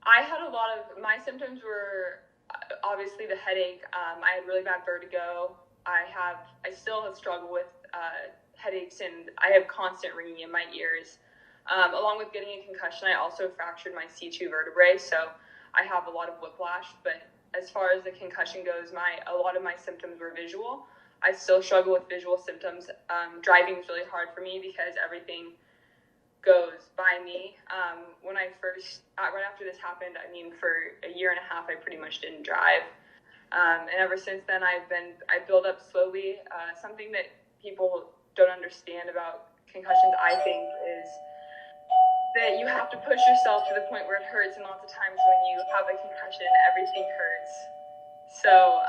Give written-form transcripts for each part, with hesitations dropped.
I had a lot of, my symptoms were obviously the headache. I had really bad vertigo. I still have struggled with headaches, and I have constant ringing in my ears. Along with getting a concussion, I also fractured my C2 vertebrae, so I have a lot of whiplash. But as far as the concussion goes, a lot of my symptoms were visual. I still struggle with visual symptoms. Driving is really hard for me because everything goes by me. When I first, right after this happened, I mean, for a year and a half, I pretty much didn't drive. And ever since then, I built up slowly. Something that people don't understand about concussions, I think, is that you have to push yourself to the point where it hurts, and lots of times when you have a concussion, everything hurts. So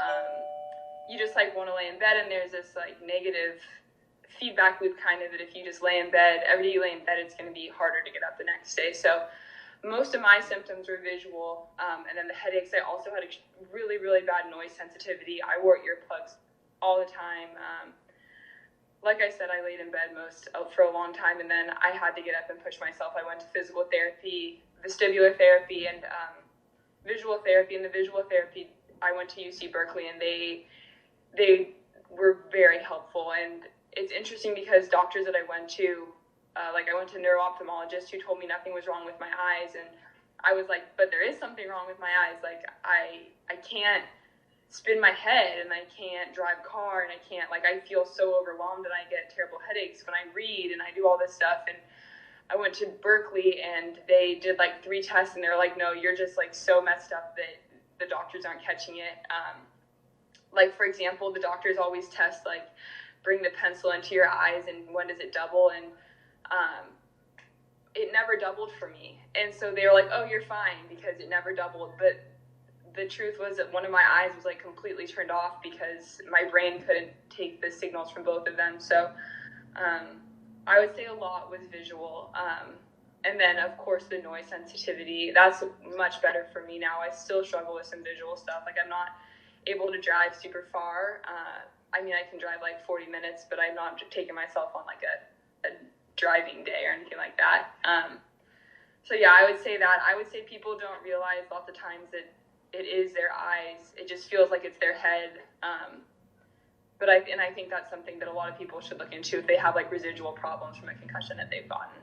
you just like want to lay in bed, and there's this like negative feedback loop kind of, that if you just lay in bed, every day you lay in bed, it's going to be harder to get up the next day. So most of my symptoms were visual, and then the headaches. I also had really, really bad noise sensitivity. I wore earplugs all the time. Like I said, I laid in bed for a long time, and then I had to get up and push myself. I went to physical therapy, vestibular therapy, and visual therapy. And the visual therapy, I went to UC Berkeley, and they were very helpful. And it's interesting because doctors that I went to, I went to neuro-ophthalmologist who told me nothing was wrong with my eyes, and I was like, but there is something wrong with my eyes. Like I can't spin my head, and I can't drive car, and I feel so overwhelmed, and I get terrible headaches when I read, and I do all this stuff. And I went to Berkeley, and they did 3 tests, and they were like, no, you're just so messed up that the doctors aren't catching it. For example, the doctors always test bring the pencil into your eyes, and when does it double? And it never doubled for me. And so they were like, oh, you're fine because it never doubled. But the truth was that one of my eyes was completely turned off because my brain couldn't take the signals from both of them. So I would say a lot was visual. And then, of course, the noise sensitivity. That's much better for me now. I still struggle with some visual stuff. I'm not able to drive super far. I can drive 40 minutes, but I'm not taking myself on a driving day or anything like that. So yeah, I would say that. I would say people don't realize lots of times that it is their eyes. It just feels like it's their head. But I think that's something that a lot of people should look into if they have residual problems from a concussion that they've gotten.